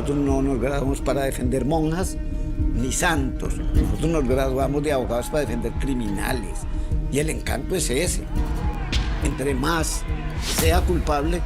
Nosotros no nos graduamos para defender monjas ni santos. Nosotros nos graduamos de abogados para defender criminales. Y el encanto es ese. Entre más sea culpable,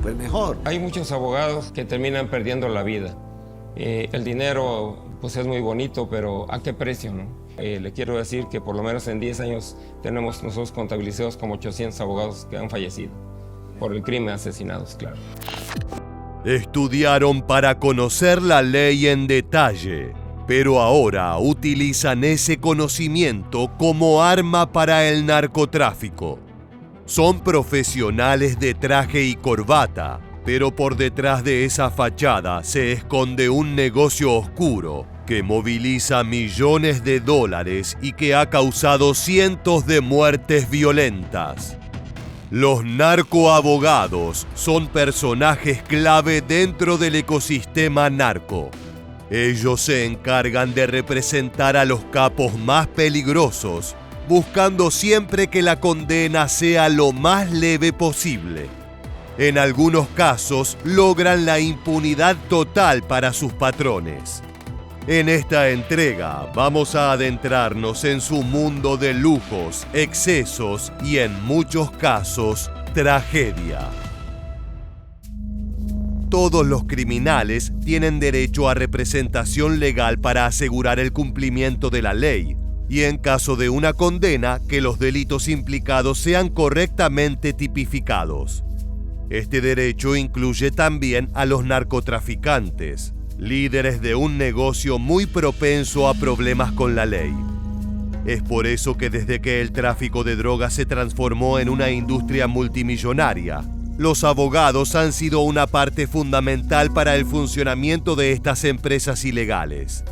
pues mejor. Hay muchos abogados que terminan perdiendo la vida. El dinero pues es muy bonito, pero ¿a qué precio, no? Le quiero decir que por lo menos en 10 años tenemos nosotros contabilizados como 800 abogados que han fallecido por el crimen, asesinados, claro. Estudiaron para conocer la ley en detalle, pero ahora utilizan ese conocimiento como arma para el narcotráfico. Son profesionales de traje y corbata, pero por detrás de esa fachada se esconde un negocio oscuro que moviliza millones de dólares y que ha causado cientos de muertes violentas. Los narcoabogados son personajes clave dentro del ecosistema narco. Ellos se encargan de representar a los capos más peligrosos, buscando siempre que la condena sea lo más leve posible. En algunos casos logran la impunidad total para sus patrones. En esta entrega vamos a adentrarnos en su mundo de lujos, excesos y en muchos casos, tragedia. Todos los criminales tienen derecho a representación legal para asegurar el cumplimiento de la ley y en caso de una condena que los delitos implicados sean correctamente tipificados. Este derecho incluye también a los narcotraficantes, líderes de un negocio muy propenso a problemas con la ley. Es por eso que desde que el tráfico de drogas se transformó en una industria multimillonaria, los abogados han sido una parte fundamental para el funcionamiento de estas empresas ilegales.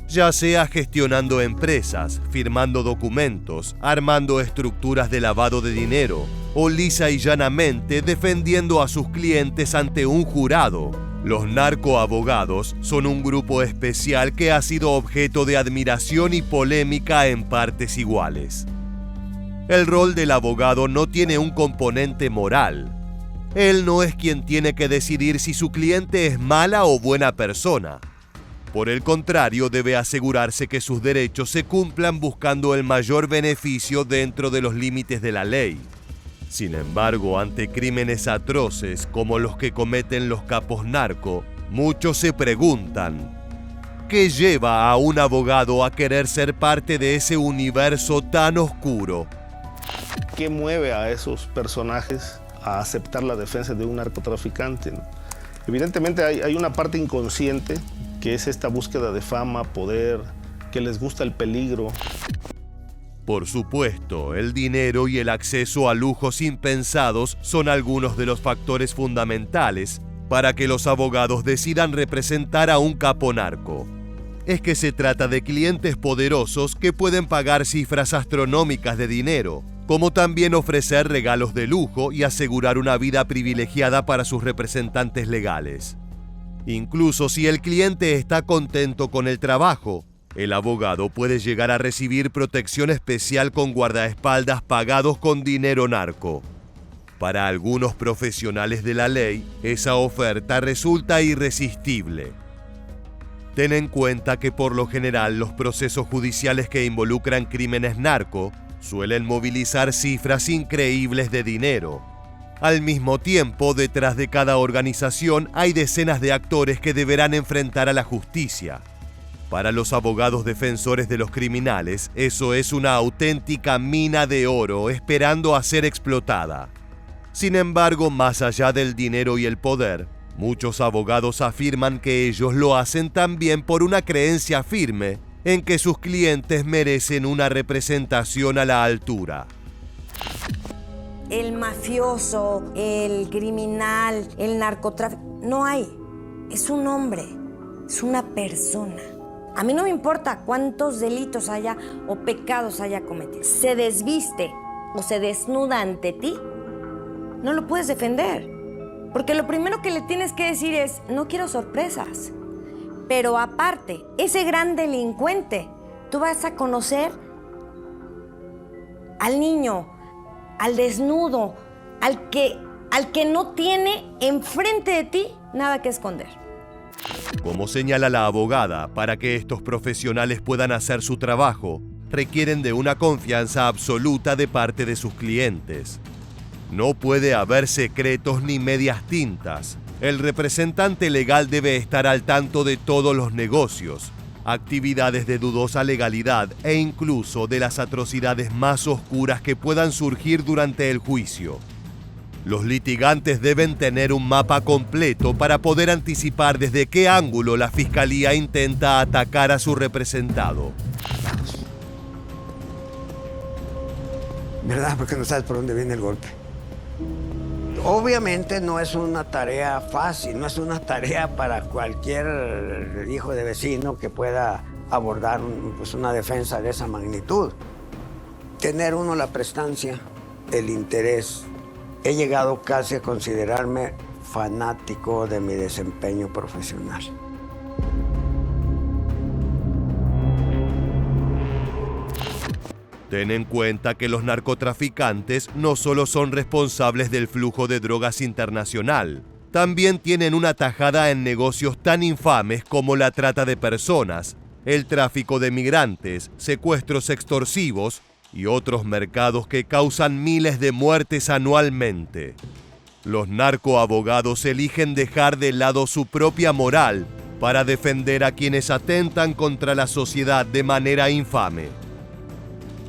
Ya sea gestionando empresas, firmando documentos, armando estructuras de lavado de dinero, o lisa y llanamente defendiendo a sus clientes ante un jurado, los narcoabogados son un grupo especial que ha sido objeto de admiración y polémica en partes iguales. El rol del abogado no tiene un componente moral. Él no es quien tiene que decidir si su cliente es mala o buena persona. Por el contrario, debe asegurarse que sus derechos se cumplan buscando el mayor beneficio dentro de los límites de la ley. Sin embargo, ante crímenes atroces como los que cometen los capos narco, muchos se preguntan, ¿qué lleva a un abogado a querer ser parte de ese universo tan oscuro? ¿Qué mueve a esos personajes a aceptar la defensa de un narcotraficante, ¿no? Evidentemente hay una parte inconsciente que es esta búsqueda de fama, poder, que les gusta el peligro. Por supuesto, el dinero y el acceso a lujos impensados son algunos de los factores fundamentales para que los abogados decidan representar a un capo narco. Es que se trata de clientes poderosos que pueden pagar cifras astronómicas de dinero, como también ofrecer regalos de lujo y asegurar una vida privilegiada para sus representantes legales. Incluso si el cliente está contento con el trabajo, el abogado puede llegar a recibir protección especial con guardaespaldas pagados con dinero narco. Para algunos profesionales de la ley, esa oferta resulta irresistible. Ten en cuenta que por lo general los procesos judiciales que involucran crímenes narco suelen movilizar cifras increíbles de dinero. Al mismo tiempo, detrás de cada organización hay decenas de actores que deberán enfrentar a la justicia. Para los abogados defensores de los criminales, eso es una auténtica mina de oro esperando a ser explotada. Sin embargo, más allá del dinero y el poder, muchos abogados afirman que ellos lo hacen también por una creencia firme en que sus clientes merecen una representación a la altura. El mafioso, el criminal, el narcotráfico, no hay. Es un hombre, es una persona. A mí no me importa cuántos delitos haya o pecados haya cometido. Se desviste o se desnuda ante ti, no lo puedes defender. Porque lo primero que le tienes que decir es, no quiero sorpresas. Pero aparte, ese gran delincuente, tú vas a conocer al niño, al desnudo, al que no tiene enfrente de ti nada que esconder. Como señala la abogada, para que estos profesionales puedan hacer su trabajo, requieren de una confianza absoluta de parte de sus clientes. No puede haber secretos ni medias tintas. El representante legal debe estar al tanto de todos los negocios, actividades de dudosa legalidad e incluso de las atrocidades más oscuras que puedan surgir durante el juicio. Los litigantes deben tener un mapa completo para poder anticipar desde qué ángulo la fiscalía intenta atacar a su representado. ¿Verdad? Porque no sabes por dónde viene el golpe. Obviamente no es una tarea fácil, no es una tarea para cualquier hijo de vecino que pueda abordar una defensa de esa magnitud. Tener uno la prestancia, el interés. He llegado casi a considerarme fanático de mi desempeño profesional. Ten en cuenta que los narcotraficantes no solo son responsables del flujo de drogas internacional, también tienen una tajada en negocios tan infames como la trata de personas, el tráfico de migrantes, secuestros extorsivos y otros mercados que causan miles de muertes anualmente. Los narcoabogados eligen dejar de lado su propia moral para defender a quienes atentan contra la sociedad de manera infame.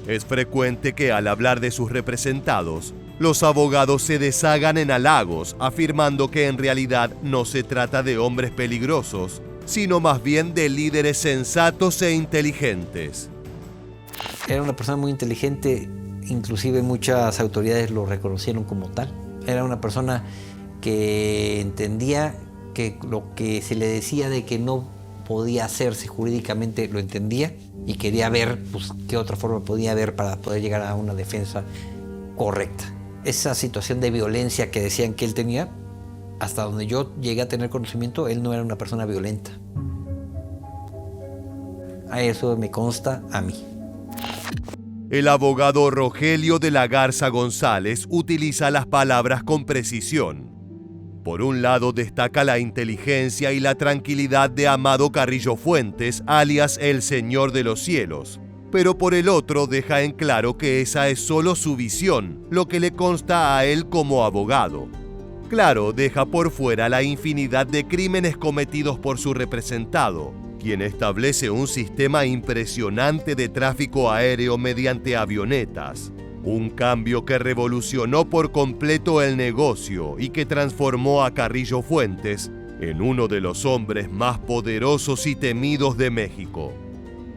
Es frecuente que al hablar de sus representados, los abogados se deshagan en halagos, afirmando que en realidad no se trata de hombres peligrosos, sino más bien de líderes sensatos e inteligentes. Era una persona muy inteligente, inclusive muchas autoridades lo reconocieron como tal. Era una persona que entendía que lo que se le decía de que no podía hacerse jurídicamente lo entendía y quería ver qué otra forma podía haber para poder llegar a una defensa correcta. Esa situación de violencia que decían que él tenía, hasta donde yo llegué a tener conocimiento, él no era una persona violenta. A eso me consta a mí. El abogado Rogelio de la Garza González utiliza las palabras con precisión. Por un lado destaca la inteligencia y la tranquilidad de Amado Carrillo Fuentes, alias el Señor de los Cielos, pero por el otro deja en claro que esa es solo su visión, lo que le consta a él como abogado. Claro, deja por fuera la infinidad de crímenes cometidos por su representado, quien establece un sistema impresionante de tráfico aéreo mediante avionetas. Un cambio que revolucionó por completo el negocio y que transformó a Carrillo Fuentes en uno de los hombres más poderosos y temidos de México.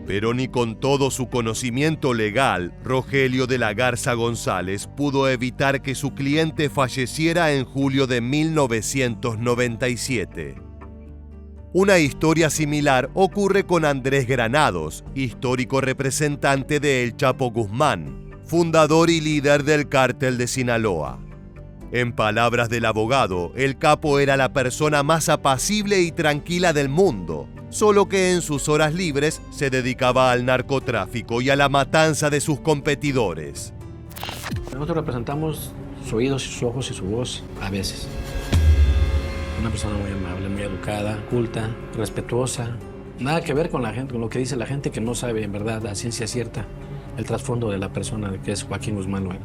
Pero ni con todo su conocimiento legal, Rogelio de la Garza González pudo evitar que su cliente falleciera en julio de 1997. Una historia similar ocurre con Andrés Granados, histórico representante de El Chapo Guzmán, fundador y líder del Cártel de Sinaloa. En palabras del abogado, el capo era la persona más apacible y tranquila del mundo, solo que en sus horas libres se dedicaba al narcotráfico y a la matanza de sus competidores. Nosotros representamos sus oídos, sus ojos y su voz a veces. Una persona muy amable, muy educada, culta, respetuosa. Nada que ver con la gente, con lo que dice la gente que no sabe en verdad la ciencia cierta el trasfondo de la persona que es Joaquín Guzmán Loera.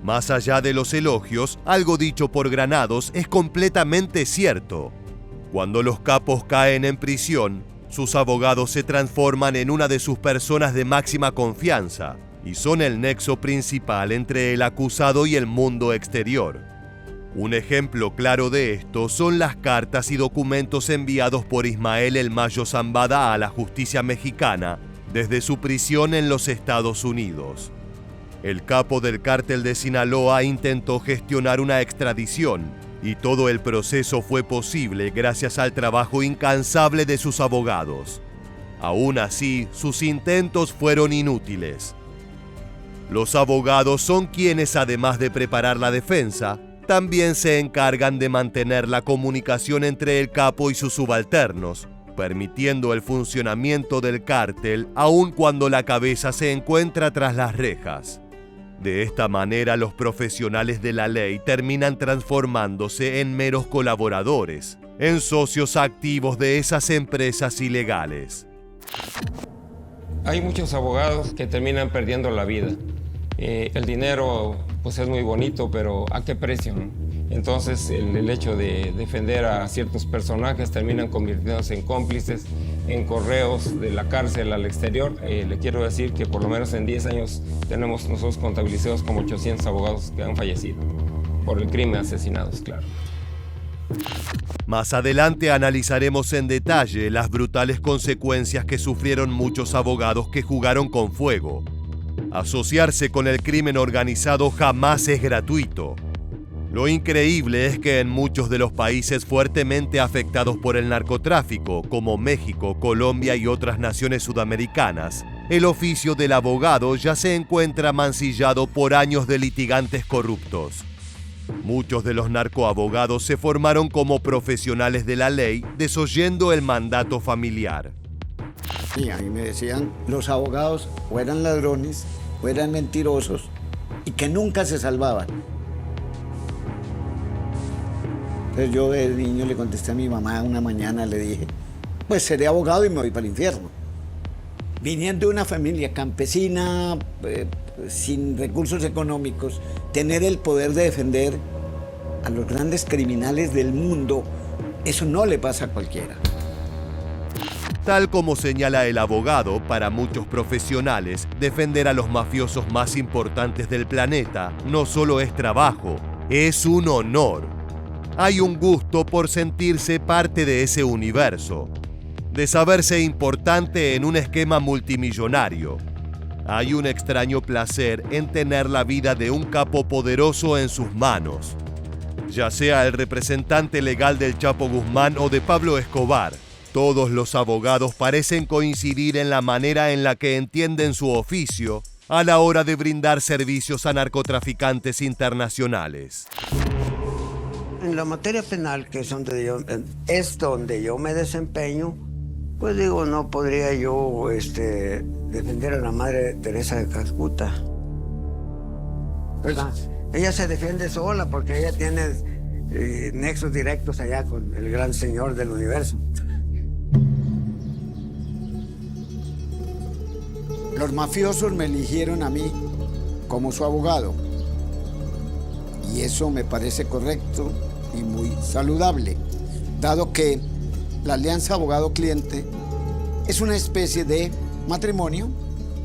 Más allá de los elogios, algo dicho por Granados es completamente cierto. Cuando los capos caen en prisión, sus abogados se transforman en una de sus personas de máxima confianza y son el nexo principal entre el acusado y el mundo exterior. Un ejemplo claro de esto son las cartas y documentos enviados por Ismael El Mayo Zambada a la justicia mexicana desde su prisión en los Estados Unidos. El capo del Cártel de Sinaloa intentó gestionar una extradición y todo el proceso fue posible gracias al trabajo incansable de sus abogados. Aún así, sus intentos fueron inútiles. Los abogados son quienes, además de preparar la defensa, también se encargan de mantener la comunicación entre el capo y sus subalternos, permitiendo el funcionamiento del cártel aun cuando la cabeza se encuentra tras las rejas. De esta manera, los profesionales de la ley terminan transformándose en meros colaboradores, en socios activos de esas empresas ilegales. Hay muchos abogados que terminan perdiendo la vida. El dinero pues es muy bonito, pero ¿a qué precio, no? Entonces el hecho de defender a ciertos personajes terminan convirtiéndose en cómplices, en correos de la cárcel al exterior. Le quiero decir que por lo menos en 10 años tenemos nosotros contabilizados como 800 abogados que han fallecido por el crimen, asesinados, claro. Más adelante analizaremos en detalle las brutales consecuencias que sufrieron muchos abogados que jugaron con fuego. Asociarse con el crimen organizado jamás es gratuito. Lo increíble es que en muchos de los países fuertemente afectados por el narcotráfico, como México, Colombia y otras naciones sudamericanas, el oficio del abogado ya se encuentra mancillado por años de litigantes corruptos. Muchos de los narcoabogados se formaron como profesionales de la ley, desoyendo el mandato familiar. Y a mí me decían, los abogados o eran ladrones o eran mentirosos y que nunca se salvaban. Entonces yo de niño le contesté a mi mamá una mañana, le dije, pues seré abogado y me voy para el infierno. Viniendo de una familia campesina, sin recursos económicos, tener el poder de defender a los grandes criminales del mundo, eso no le pasa a cualquiera. Tal como señala el abogado, para muchos profesionales, defender a los mafiosos más importantes del planeta no solo es trabajo, es un honor. Hay un gusto por sentirse parte de ese universo, de saberse importante en un esquema multimillonario. Hay un extraño placer en tener la vida de un capo poderoso en sus manos, ya sea el representante legal del Chapo Guzmán o de Pablo Escobar. Todos los abogados parecen coincidir en la manera en la que entienden su oficio a la hora de brindar servicios a narcotraficantes internacionales. En la materia penal, que es donde yo me desempeño, pues digo, no podría yo defender a la Madre Teresa de Calcuta, ¿verdad? Ella se defiende sola porque ella tiene nexos directos allá con el gran señor del universo. Los mafiosos me eligieron a mí como su abogado y eso me parece correcto y muy saludable, dado que la alianza abogado-cliente es una especie de matrimonio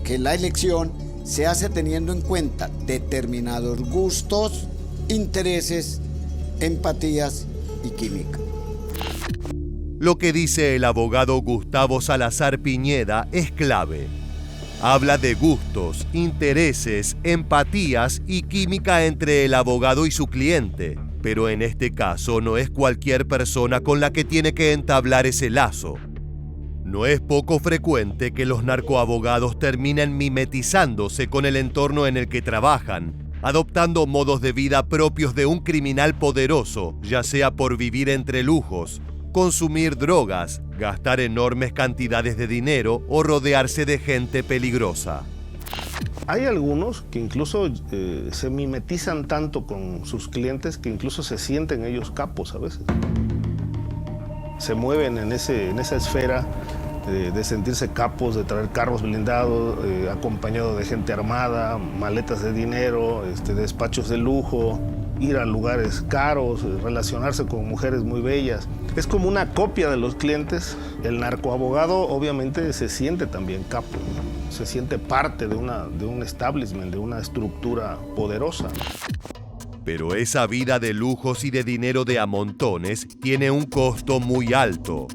que la elección se hace teniendo en cuenta determinados gustos, intereses, empatías y química. Lo que dice el abogado Gustavo Salazar Piñeda es clave. Habla de gustos, intereses, empatías y química entre el abogado y su cliente, pero en este caso no es cualquier persona con la que tiene que entablar ese lazo. No es poco frecuente que los narcoabogados terminen mimetizándose con el entorno en el que trabajan, adoptando modos de vida propios de un criminal poderoso, ya sea por vivir entre lujos, consumir drogas, gastar enormes cantidades de dinero o rodearse de gente peligrosa. Hay algunos que incluso se mimetizan tanto con sus clientes que incluso se sienten ellos capos a veces. Se mueven en esa esfera de sentirse capos, de traer carros blindados, acompañado de gente armada, maletas de dinero, despachos de lujo, ir a lugares caros, relacionarse con mujeres muy bellas. Es como una copia de los clientes. El narcoabogado obviamente se siente también capo, ¿no? Se siente parte de un establishment, de una estructura poderosa. Pero esa vida de lujos y de dinero de a montones tiene un costo muy alto.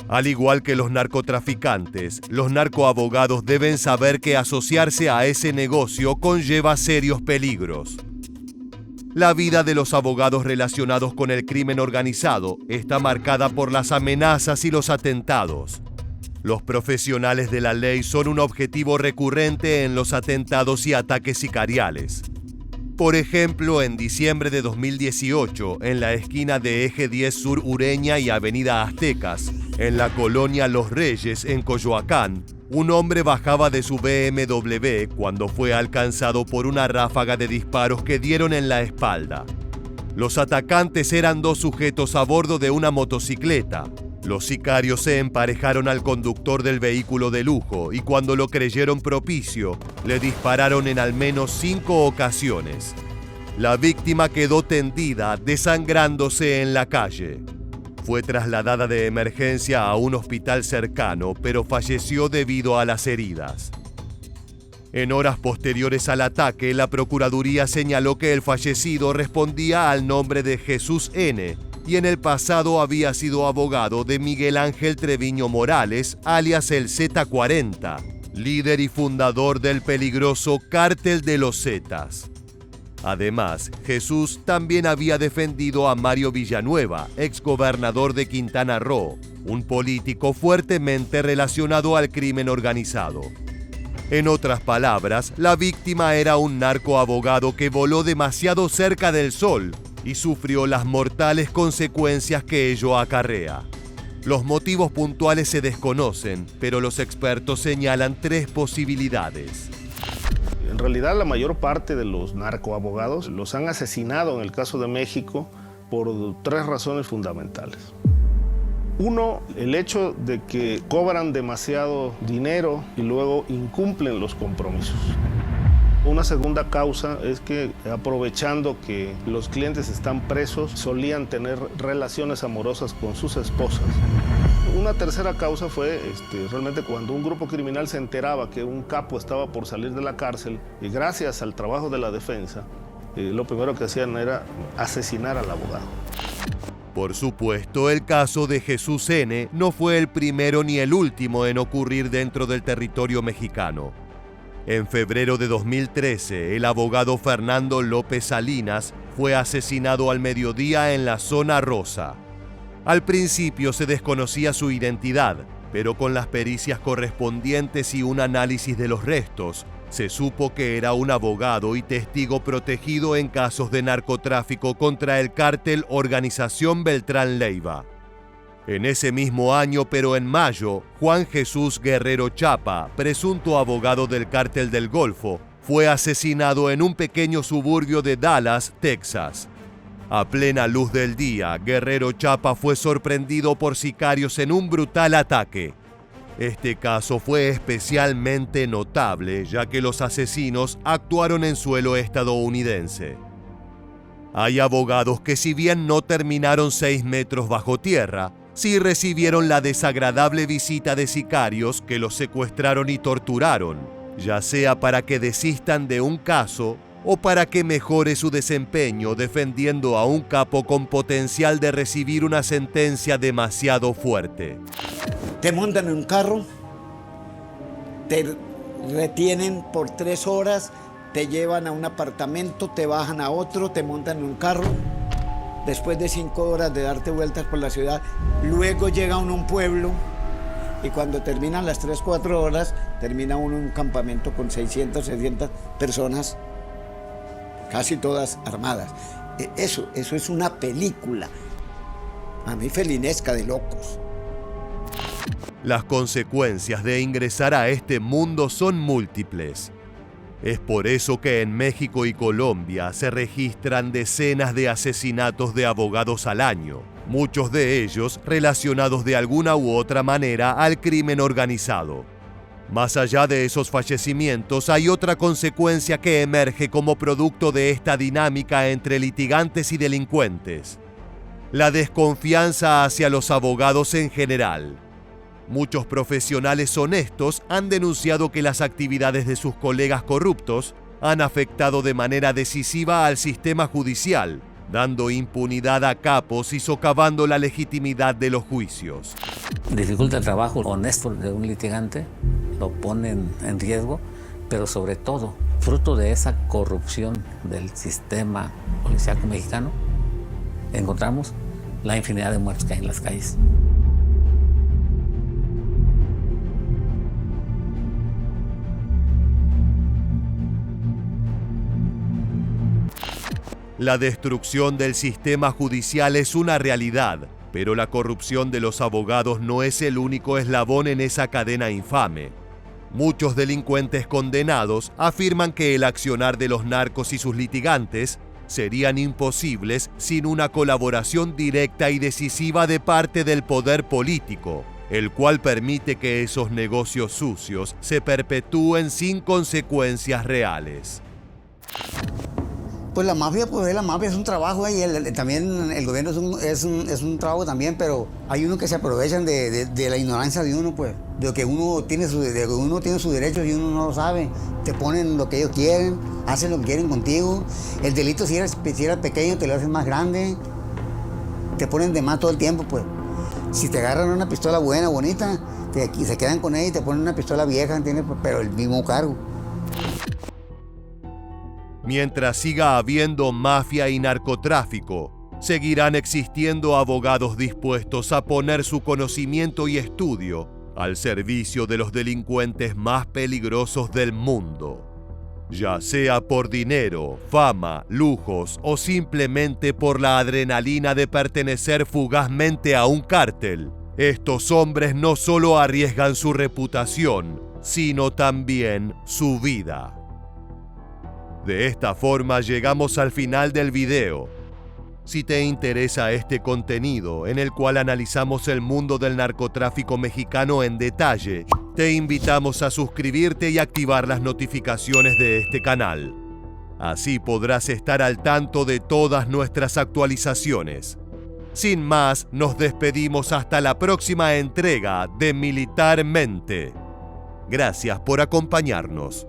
Al igual que los narcotraficantes, los narcoabogados deben saber que asociarse a ese negocio conlleva serios peligros. La vida de los abogados relacionados con el crimen organizado está marcada por las amenazas y los atentados. Los profesionales de la ley son un objetivo recurrente en los atentados y ataques sicariales. Por ejemplo, en diciembre de 2018, en la esquina de Eje 10 Sur Ureña y Avenida Aztecas, en la colonia Los Reyes, en Coyoacán, un hombre bajaba de su BMW cuando fue alcanzado por una ráfaga de disparos que dieron en la espalda. Los atacantes eran 2 sujetos a bordo de una motocicleta. Los sicarios se emparejaron al conductor del vehículo de lujo y cuando lo creyeron propicio, le dispararon en al menos 5 ocasiones. La víctima quedó tendida, desangrándose en la calle. Fue trasladada de emergencia a un hospital cercano, pero falleció debido a las heridas. En horas posteriores al ataque, la Procuraduría señaló que el fallecido respondía al nombre de Jesús N., y en el pasado había sido abogado de Miguel Ángel Treviño Morales, alias el Z40, líder y fundador del peligroso Cártel de los Zetas. Además, Jesús también había defendido a Mario Villanueva, exgobernador de Quintana Roo, un político fuertemente relacionado al crimen organizado. En otras palabras, la víctima era un narcoabogado que voló demasiado cerca del sol y sufrió las mortales consecuencias que ello acarrea. Los motivos puntuales se desconocen, pero los expertos señalan 3 posibilidades. En realidad, la mayor parte de los narcoabogados los han asesinado en el caso de México por 3 razones fundamentales. Uno, el hecho de que cobran demasiado dinero y luego incumplen los compromisos. Una segunda causa es que, aprovechando que los clientes están presos, solían tener relaciones amorosas con sus esposas. Una tercera causa fue realmente cuando un grupo criminal se enteraba que un capo estaba por salir de la cárcel y gracias al trabajo de la defensa, lo primero que hacían era asesinar al abogado. Por supuesto, el caso de Jesús N. no fue el primero ni el último en ocurrir dentro del territorio mexicano. En febrero de 2013, el abogado Fernando López Salinas fue asesinado al mediodía en la Zona Rosa. Al principio se desconocía su identidad, pero con las pericias correspondientes y un análisis de los restos, se supo que era un abogado y testigo protegido en casos de narcotráfico contra el cártel Organización Beltrán Leiva. En ese mismo año, pero en mayo, Juan Jesús Guerrero Chapa, presunto abogado del Cártel del Golfo, fue asesinado en un pequeño suburbio de Dallas, Texas. A plena luz del día, Guerrero Chapa fue sorprendido por sicarios en un brutal ataque. Este caso fue especialmente notable, ya que los asesinos actuaron en suelo estadounidense. Hay abogados que, si bien no terminaron 6 metros bajo tierra, sí recibieron la desagradable visita de sicarios que los secuestraron y torturaron, ya sea para que desistan de un caso o para que mejore su desempeño defendiendo a un capo con potencial de recibir una sentencia demasiado fuerte. Te montan en un carro, te retienen por 3 horas, te llevan a un apartamento, te bajan a otro, te montan en un carro. Después de 5 horas de darte vueltas por la ciudad, luego llega uno a un pueblo y cuando terminan las 3, 4 horas, termina uno en un campamento con 600, 700 personas, casi todas armadas. Eso es una película, a mí felinesca de locos. Las consecuencias de ingresar a este mundo son múltiples. Es por eso que en México y Colombia se registran decenas de asesinatos de abogados al año, muchos de ellos relacionados de alguna u otra manera al crimen organizado. Más allá de esos fallecimientos, hay otra consecuencia que emerge como producto de esta dinámica entre litigantes y delincuentes: la desconfianza hacia los abogados en general. Muchos profesionales honestos han denunciado que las actividades de sus colegas corruptos han afectado de manera decisiva al sistema judicial, dando impunidad a capos y socavando la legitimidad de los juicios. Dificulta el trabajo honesto de un litigante, lo pone en riesgo, pero sobre todo, fruto de esa corrupción del sistema policíaco mexicano, encontramos la infinidad de muertos que hay en las calles. La destrucción del sistema judicial es una realidad, pero la corrupción de los abogados no es el único eslabón en esa cadena infame. Muchos delincuentes condenados afirman que el accionar de los narcos y sus litigantes serían imposibles sin una colaboración directa y decisiva de parte del poder político, el cual permite que esos negocios sucios se perpetúen sin consecuencias reales. Pues la mafia, es un trabajo y también el gobierno es un trabajo también, pero hay unos que se aprovechan de la ignorancia de uno, pues, de que uno tiene sus derechos y uno no lo sabe. Te ponen lo que ellos quieren, hacen lo que quieren contigo. El delito si era pequeño te lo hacen más grande, te ponen de más todo el tiempo, pues. Si te agarran una pistola buena, bonita, se quedan con ella y te ponen una pistola vieja, ¿entiendes? Pero el mismo cargo. Mientras siga habiendo mafia y narcotráfico, seguirán existiendo abogados dispuestos a poner su conocimiento y estudio al servicio de los delincuentes más peligrosos del mundo. Ya sea por dinero, fama, lujos o simplemente por la adrenalina de pertenecer fugazmente a un cártel, estos hombres no solo arriesgan su reputación, sino también su vida. De esta forma llegamos al final del video. Si te interesa este contenido en el cual analizamos el mundo del narcotráfico mexicano en detalle, te invitamos a suscribirte y activar las notificaciones de este canal. Así podrás estar al tanto de todas nuestras actualizaciones. Sin más, nos despedimos hasta la próxima entrega de Militarmente. Gracias por acompañarnos.